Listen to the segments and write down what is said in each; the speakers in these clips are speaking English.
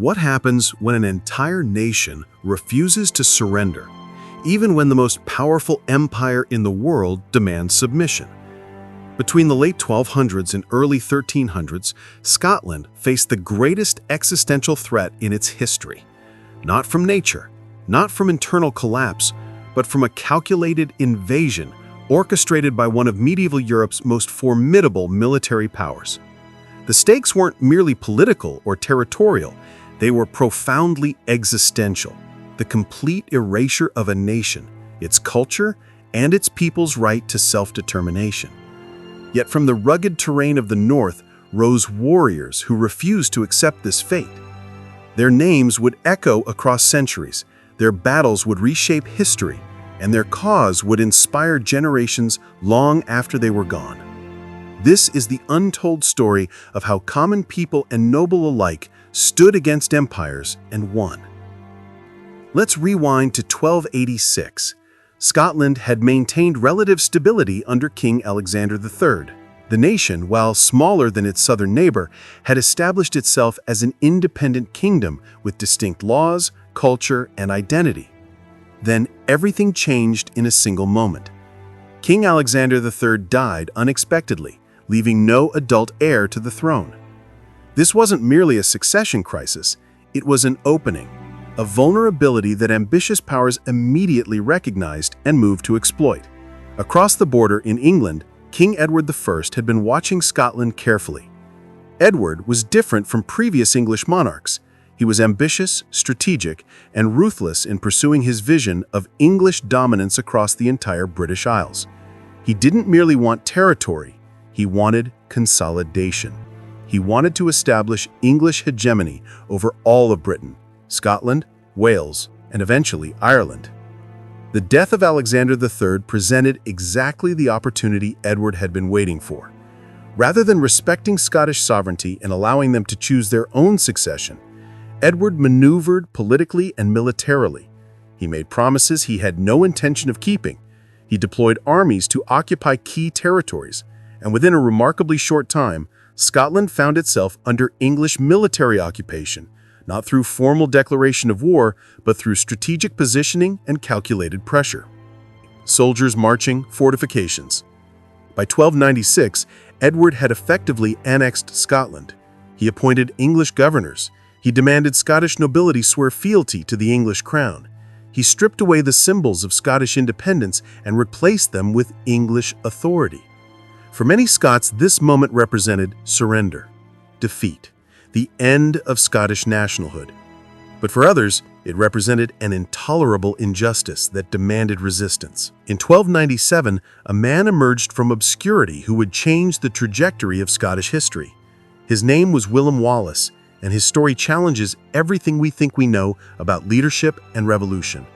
What happens when an entire nation refuses to surrender, even when the most powerful empire in the world demands submission? Between the late 1200s and early 1300s, Scotland faced the greatest existential threat in its history. Not from nature, not from internal collapse, but from a calculated invasion orchestrated by one of medieval Europe's most formidable military powers. The stakes weren't merely political or territorial, they were profoundly existential. The complete erasure of a nation, its culture, and its people's right to self-determination. Yet from the rugged terrain of the north rose warriors who refused to accept this fate. Their names would echo across centuries, their battles would reshape history, and their cause would inspire generations long after they were gone. This is the untold story of how common people and noble alike stood against empires and won. Let's rewind to 1286. Scotland had maintained relative stability under King Alexander III. The nation, while smaller than its southern neighbor, had established itself as an independent kingdom with distinct laws, culture, and identity. Then everything changed in a single moment. King Alexander III died unexpectedly, leaving no adult heir to the throne. This wasn't merely a succession crisis, it was an opening, a vulnerability that ambitious powers immediately recognized and moved to exploit. Across the border in England, King Edward I had been watching Scotland carefully. Edward was different from previous English monarchs. He was ambitious, strategic, and ruthless in pursuing his vision of English dominance across the entire British Isles. He didn't merely want territory, he wanted consolidation. He wanted to establish English hegemony over all of Britain, Scotland, Wales, and eventually Ireland. The death of Alexander III presented exactly the opportunity Edward had been waiting for. Rather than respecting Scottish sovereignty and allowing them to choose their own succession, Edward maneuvered politically and militarily. He made promises he had no intention of keeping. He deployed armies to occupy key territories, and within a remarkably short time, Scotland found itself under English military occupation, not through formal declaration of war, but through strategic positioning and calculated pressure. Soldiers marching, fortifications. By 1296, Edward had effectively annexed Scotland. He appointed English governors. He demanded Scottish nobility swear fealty to the English crown. He stripped away the symbols of Scottish independence and replaced them with English authority. For many Scots, this moment represented surrender, defeat, the end of Scottish nationalhood. But for others, it represented an intolerable injustice that demanded resistance. In 1297, a man emerged from obscurity who would change the trajectory of Scottish history. His name was Wallace, and his story challenges everything we think we know about leadership and revolution.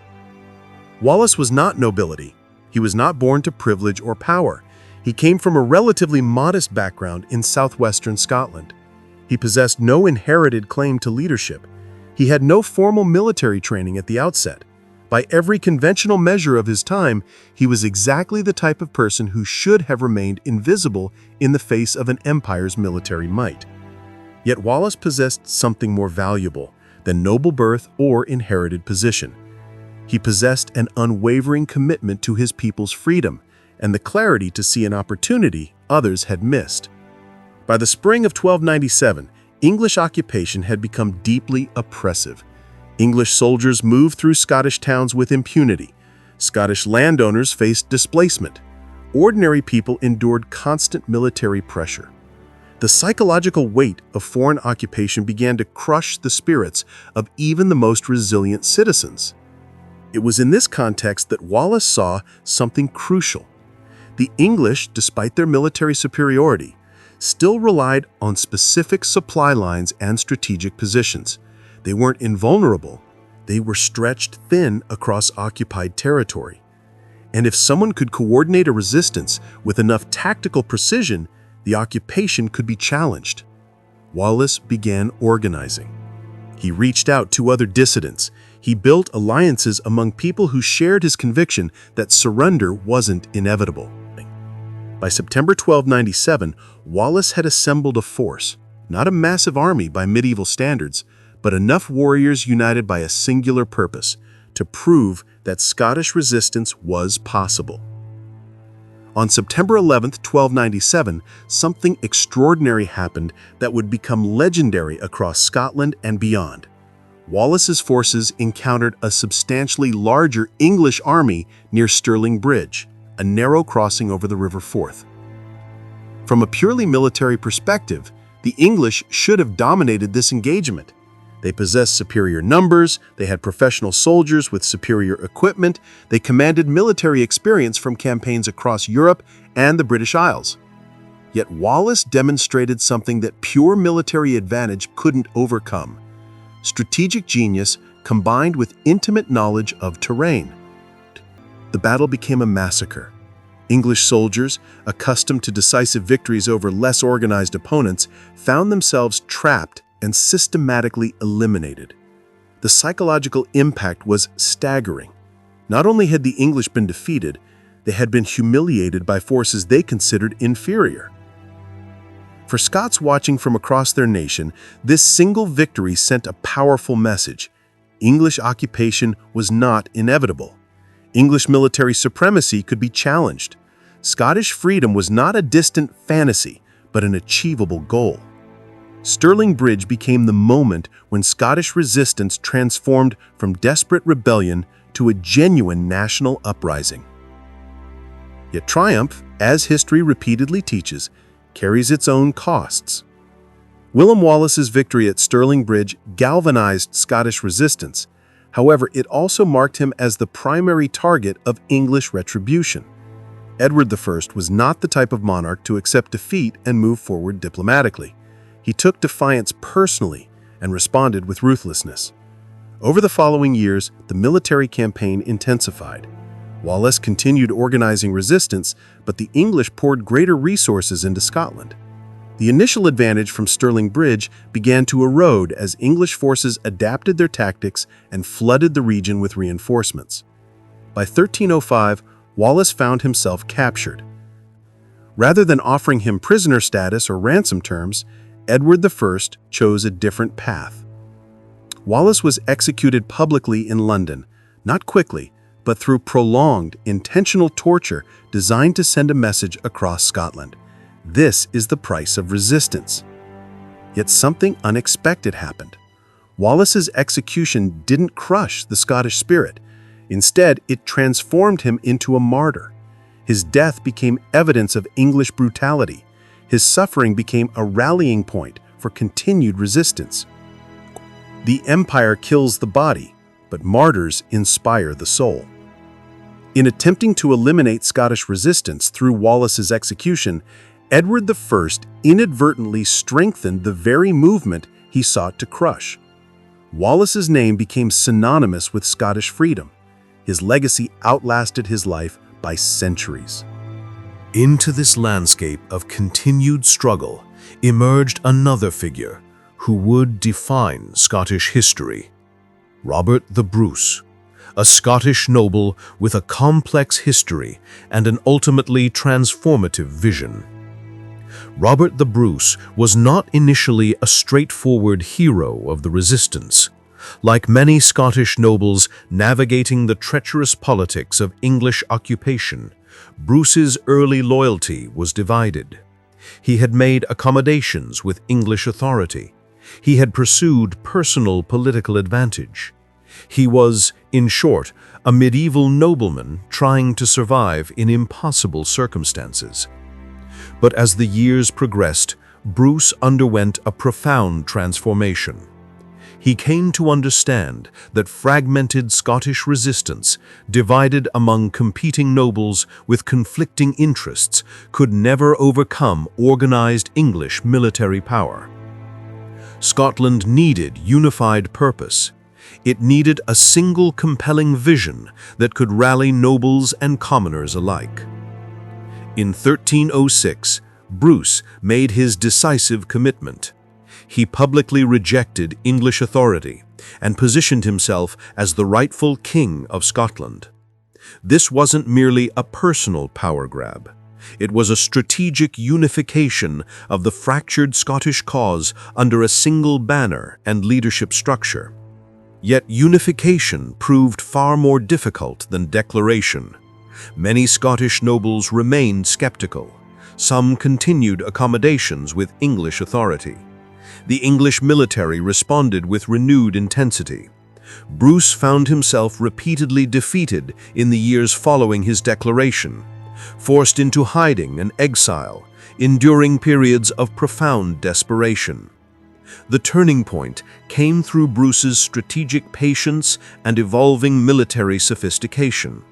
Wallace was not nobility. He was not born to privilege or power. He came from a relatively modest background in southwestern Scotland. He possessed no inherited claim to leadership. He had no formal military training at the outset. By every conventional measure of his time, he was exactly the type of person who should have remained invisible in the face of an empire's military might. Yet Wallace possessed something more valuable than noble birth or inherited position. He possessed an unwavering commitment to his people's freedom and the clarity to see an opportunity others had missed. By the spring of 1297, English occupation had become deeply oppressive. English soldiers moved through Scottish towns with impunity. Scottish landowners faced displacement. Ordinary people endured constant military pressure. The psychological weight of foreign occupation began to crush the spirits of even the most resilient citizens. It was in this context that Wallace saw something crucial. The English, despite their military superiority, still relied on specific supply lines and strategic positions. They weren't invulnerable, they were stretched thin across occupied territory. And if someone could coordinate a resistance with enough tactical precision, the occupation could be challenged. Wallace began organizing. He reached out to other dissidents. He built alliances among people who shared his conviction that surrender wasn't inevitable. By September 1297, Wallace had assembled a force, not a massive army by medieval standards, but enough warriors united by a singular purpose, to prove that Scottish resistance was possible. On September 11, 1297, something extraordinary happened that would become legendary across Scotland and beyond. Wallace's forces encountered a substantially larger English army near Stirling Bridge, a narrow crossing over the River Forth. From a purely military perspective, the English should have dominated this engagement. They possessed superior numbers, they had professional soldiers with superior equipment, they commanded military experience from campaigns across Europe and the British Isles. Yet Wallace demonstrated something that pure military advantage couldn't overcome: strategic genius combined with intimate knowledge of terrain. The battle became a massacre. English soldiers, accustomed to decisive victories over less organized opponents, found themselves trapped and systematically eliminated. The psychological impact was staggering. Not only had the English been defeated, they had been humiliated by forces they considered inferior. For Scots watching from across their nation, this single victory sent a powerful message. English occupation was not inevitable. English military supremacy could be challenged. Scottish freedom was not a distant fantasy, but an achievable goal. Stirling Bridge became the moment when Scottish resistance transformed from desperate rebellion to a genuine national uprising. Yet triumph, as history repeatedly teaches, carries its own costs. William Wallace's victory at Stirling Bridge galvanized Scottish resistance. However, it also marked him as the primary target of English retribution. Edward I was not the type of monarch to accept defeat and move forward diplomatically. He took defiance personally and responded with ruthlessness. Over the following years, the military campaign intensified. Wallace continued organizing resistance, but the English poured greater resources into Scotland. The initial advantage from Stirling Bridge began to erode as English forces adapted their tactics and flooded the region with reinforcements. By 1305, Wallace found himself captured. Rather than offering him prisoner status or ransom terms, Edward I chose a different path. Wallace was executed publicly in London, not quickly, but through prolonged, intentional torture designed to send a message across Scotland. This is the price of resistance. Yet something unexpected happened. Wallace's execution didn't crush the Scottish spirit. Instead, it transformed him into a martyr. His death became evidence of English brutality. His suffering became a rallying point for continued resistance. The empire kills the body, but martyrs inspire the soul. In attempting to eliminate Scottish resistance through Wallace's execution, Edward I inadvertently strengthened the very movement he sought to crush. Wallace's name became synonymous with Scottish freedom. His legacy outlasted his life by centuries. Into this landscape of continued struggle emerged another figure who would define Scottish history: Robert the Bruce, a Scottish noble with a complex history and an ultimately transformative vision. Robert the Bruce was not initially a straightforward hero of the resistance. Like many Scottish nobles navigating the treacherous politics of English occupation, Bruce's early loyalty was divided. He had made accommodations with English authority. He had pursued personal political advantage. He was, in short, a medieval nobleman trying to survive in impossible circumstances. But as the years progressed, Bruce underwent a profound transformation. He came to understand that fragmented Scottish resistance, divided among competing nobles with conflicting interests, could never overcome organized English military power. Scotland needed unified purpose. It needed a single compelling vision that could rally nobles and commoners alike. In 1306, Bruce made his decisive commitment. He publicly rejected English authority and positioned himself as the rightful king of Scotland. This wasn't merely a personal power grab. It was a strategic unification of the fractured Scottish cause under a single banner and leadership structure. Yet unification proved far more difficult than declaration. Many Scottish nobles remained skeptical. Some continued accommodations with English authority. The English military responded with renewed intensity. Bruce found himself repeatedly defeated in the years following his declaration, forced into hiding and exile, enduring periods of profound desperation. The turning point came through Bruce's strategic patience and evolving military sophistication.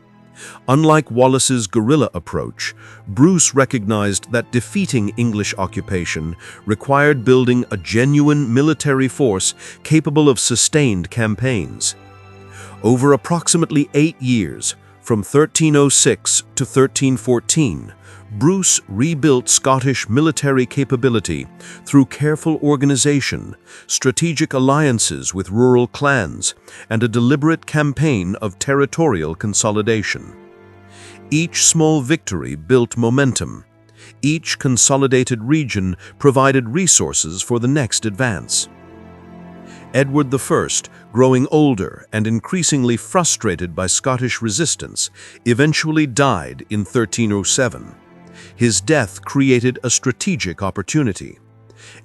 Unlike Wallace's guerrilla approach, Bruce recognized that defeating English occupation required building a genuine military force capable of sustained campaigns. Over approximately 8 years, from 1306 to 1314, Bruce rebuilt Scottish military capability through careful organization, strategic alliances with rural clans, and a deliberate campaign of territorial consolidation. Each small victory built momentum. Each consolidated region provided resources for the next advance. Edward I, growing older and increasingly frustrated by Scottish resistance, eventually died in 1307. His death created a strategic opportunity.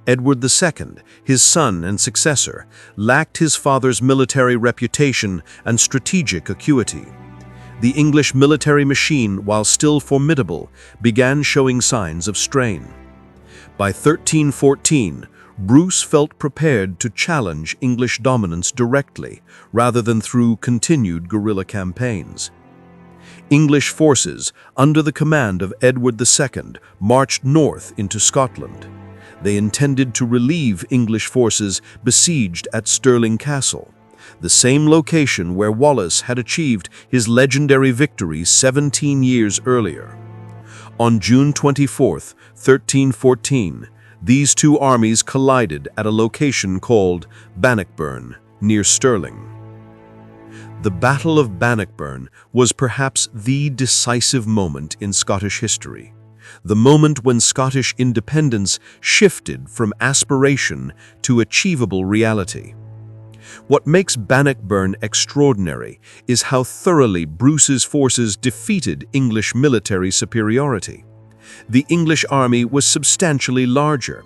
Edward II, his son and successor, lacked his father's military reputation and strategic acuity. The English military machine, while still formidable, began showing signs of strain. By 1314, Bruce felt prepared to challenge English dominance directly, rather than through continued guerrilla campaigns. English forces, under the command of Edward II, marched north into Scotland. They intended to relieve English forces besieged at Stirling Castle, the same location where Wallace had achieved his legendary victory 17 years earlier. On June 24, 1314, these two armies collided at a location called Bannockburn, near Stirling. The Battle of Bannockburn was perhaps the decisive moment in Scottish history, the moment when Scottish independence shifted from aspiration to achievable reality. What makes Bannockburn extraordinary is how thoroughly Bruce's forces defeated English military superiority. The English army was substantially larger.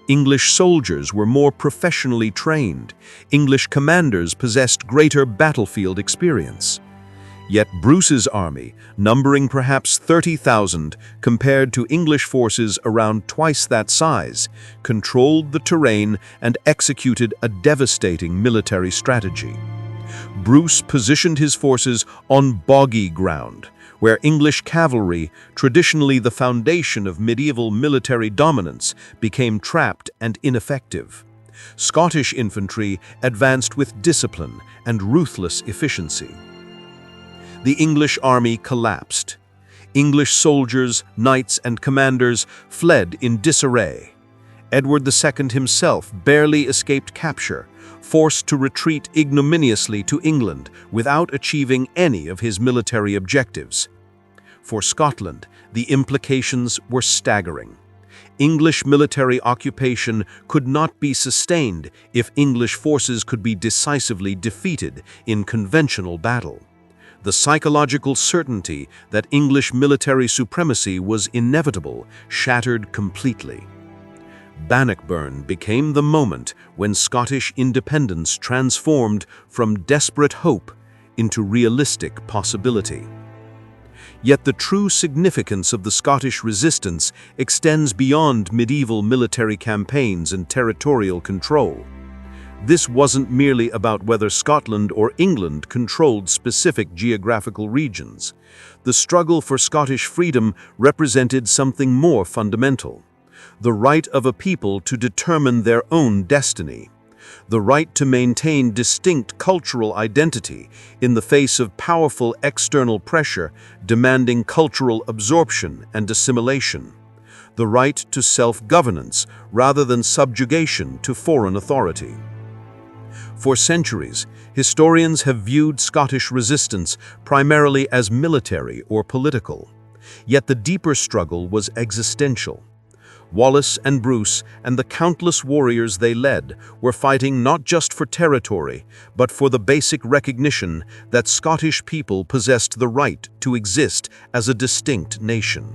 English soldiers were more professionally trained. English commanders possessed greater battlefield experience. Yet Bruce's army, numbering perhaps 30,000 compared to English forces around twice that size, controlled the terrain and executed a devastating military strategy. Bruce positioned his forces on boggy ground, where English cavalry, traditionally the foundation of medieval military dominance, became trapped and ineffective. Scottish infantry advanced with discipline and ruthless efficiency. The English army collapsed. English soldiers, knights, and commanders fled in disarray. Edward II himself barely escaped capture, forced to retreat ignominiously to England without achieving any of his military objectives. For Scotland, the implications were staggering. English military occupation could not be sustained if English forces could be decisively defeated in conventional battle. The psychological certainty that English military supremacy was inevitable shattered completely. Bannockburn became the moment when Scottish independence transformed from desperate hope into realistic possibility. Yet the true significance of the Scottish resistance extends beyond medieval military campaigns and territorial control. This wasn't merely about whether Scotland or England controlled specific geographical regions. The struggle for Scottish freedom represented something more fundamental: the right of a people to determine their own destiny, the right to maintain distinct cultural identity in the face of powerful external pressure demanding cultural absorption and assimilation, the right to self-governance rather than subjugation to foreign authority. For centuries, historians have viewed Scottish resistance primarily as military or political. Yet the deeper struggle was existential. Wallace and Bruce and the countless warriors they led were fighting not just for territory, but for the basic recognition that Scottish people possessed the right to exist as a distinct nation.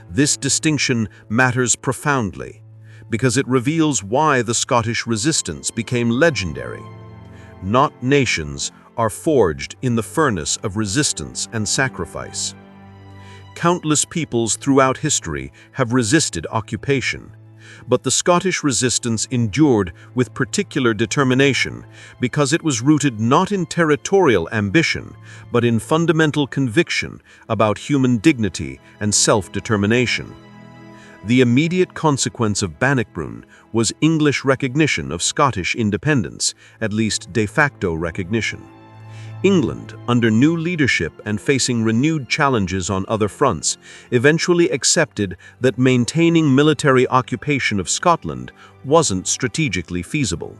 This distinction matters profoundly, because it reveals why the Scottish resistance became legendary. Not nations are forged in the furnace of resistance and sacrifice. Countless peoples throughout history have resisted occupation, but the Scottish resistance endured with particular determination because it was rooted not in territorial ambition, but in fundamental conviction about human dignity and self-determination. The immediate consequence of Bannockburn was English recognition of Scottish independence, at least de facto recognition. England, under new leadership and facing renewed challenges on other fronts, eventually accepted that maintaining military occupation of Scotland wasn't strategically feasible.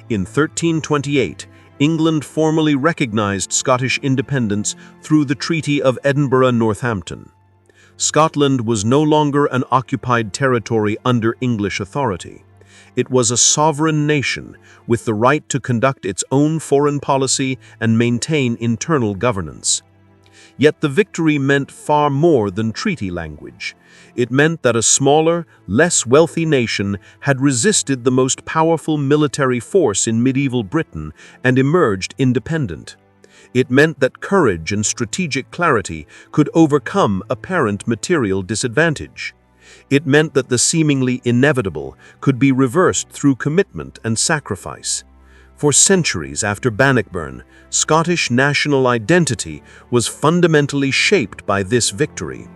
In 1328, England formally recognized Scottish independence through the Treaty of Edinburgh-Northampton. Scotland was no longer an occupied territory under English authority. It was a sovereign nation with the right to conduct its own foreign policy and maintain internal governance. Yet the victory meant far more than treaty language. It meant that a smaller, less wealthy nation had resisted the most powerful military force in medieval Britain and emerged independent. It meant that courage and strategic clarity could overcome apparent material disadvantage. It meant that the seemingly inevitable could be reversed through commitment and sacrifice. For centuries after Bannockburn, Scottish national identity was fundamentally shaped by this victory.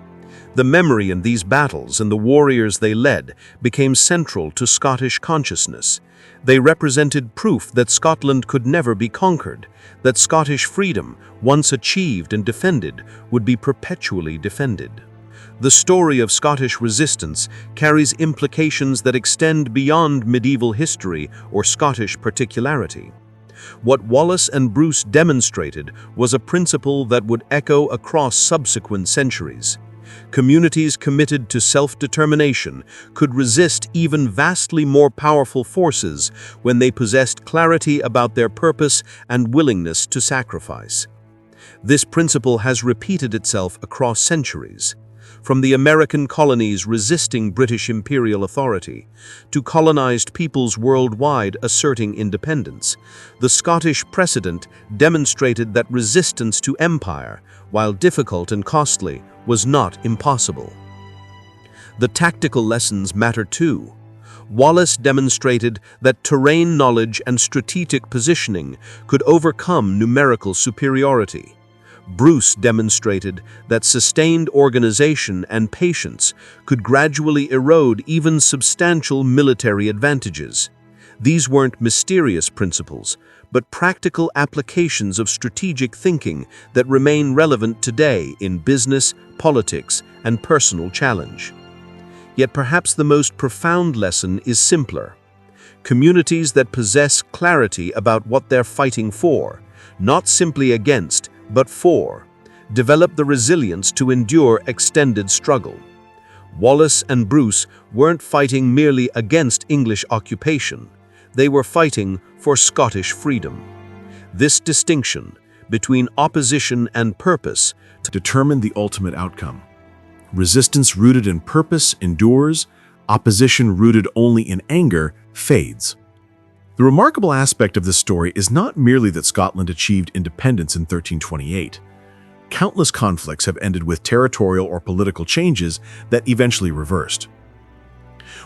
The memory in these battles and the warriors they led became central to Scottish consciousness. They represented proof that Scotland could never be conquered, that Scottish freedom, once achieved and defended, would be perpetually defended. The story of Scottish resistance carries implications that extend beyond medieval history or Scottish particularity. What Wallace and Bruce demonstrated was a principle that would echo across subsequent centuries. Communities committed to self-determination could resist even vastly more powerful forces when they possessed clarity about their purpose and willingness to sacrifice. This principle has repeated itself across centuries. From the American colonies resisting British imperial authority to colonized peoples worldwide asserting independence, the Scottish precedent demonstrated that resistance to empire, while difficult and costly, was not impossible. The tactical lessons matter too. Wallace demonstrated that terrain knowledge and strategic positioning could overcome numerical superiority. Bruce demonstrated that sustained organization and patience could gradually erode even substantial military advantages. These weren't mysterious principles, but practical applications of strategic thinking that remain relevant today in business, politics, and personal challenge. Yet perhaps the most profound lesson is simpler. Communities that possess clarity about what they're fighting for, not simply against, but for, develop the resilience to endure extended struggle. Wallace and Bruce weren't fighting merely against English occupation. They were fighting for Scottish freedom. This distinction between opposition and purpose Determine the ultimate outcome. Resistance rooted in purpose endures, opposition rooted only in anger fades. The remarkable aspect of this story is not merely that Scotland achieved independence in 1328. Countless conflicts have ended with territorial or political changes that eventually reversed.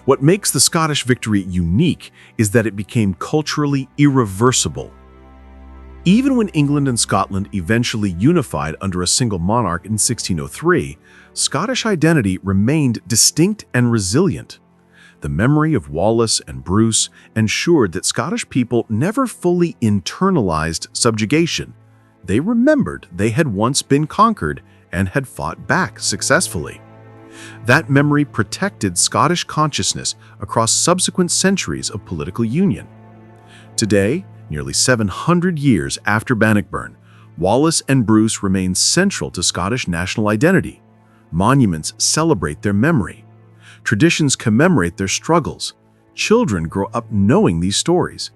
What makes the Scottish victory unique is that it became culturally irreversible. Even when England and Scotland eventually unified under a single monarch in 1603, Scottish identity remained distinct and resilient. The memory of Wallace and Bruce ensured that Scottish people never fully internalized subjugation. They remembered they had once been conquered and had fought back successfully. That memory protected Scottish consciousness across subsequent centuries of political union. Today, nearly 700 years after Bannockburn, Wallace and Bruce remain central to Scottish national identity. Monuments celebrate their memory. Traditions commemorate their struggles. Children grow up knowing these stories.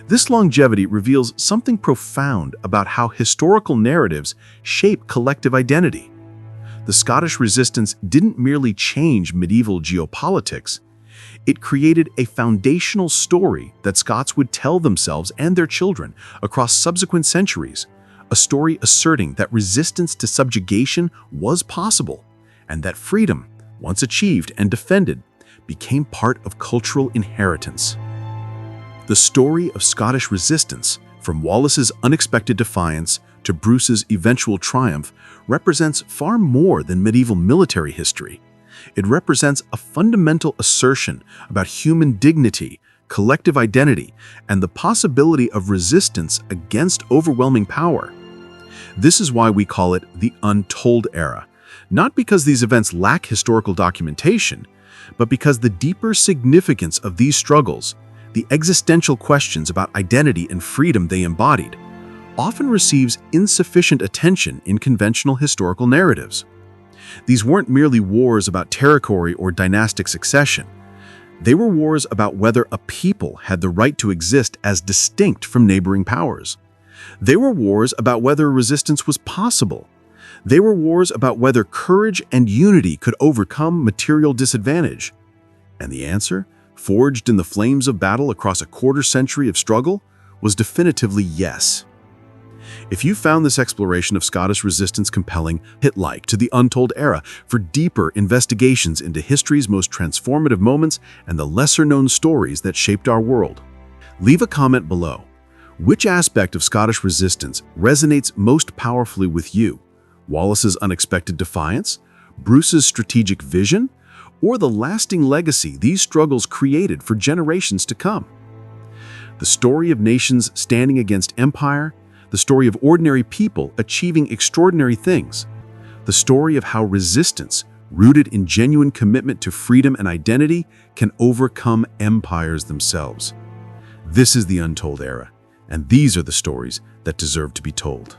This longevity reveals something profound about how historical narratives shape collective identity. The Scottish resistance didn't merely change medieval geopolitics. It created a foundational story that Scots would tell themselves and their children across subsequent centuries, a story asserting that resistance to subjugation was possible, and that freedom, once achieved and defended, became part of cultural inheritance. The story of Scottish resistance, from Wallace's unexpected defiance to Bruce's eventual triumph, represents far more than medieval military history. It represents a fundamental assertion about human dignity, collective identity, and the possibility of resistance against overwhelming power. This is why we call it the untold era, not because these events lack historical documentation, but because the deeper significance of these struggles, the existential questions about identity and freedom they embodied, often receives insufficient attention in conventional historical narratives. These weren't merely wars about territory or dynastic succession. They were wars about whether a people had the right to exist as distinct from neighboring powers. They were wars about whether resistance was possible. They were wars about whether courage and unity could overcome material disadvantage. And the answer, forged in the flames of battle across a quarter-century of struggle, was definitively yes. If you found this exploration of Scottish resistance compelling, hit like to the Untold Era for deeper investigations into history's most transformative moments and the lesser-known stories that shaped our world. Leave a comment below. Which aspect of Scottish resistance resonates most powerfully with you? Wallace's unexpected defiance, Bruce's strategic vision, or the lasting legacy these struggles created for generations to come? The story of nations standing against empire, the story of ordinary people achieving extraordinary things, the story of how resistance, rooted in genuine commitment to freedom and identity, can overcome empires themselves. This is the Untold Era, and these are the stories that deserve to be told.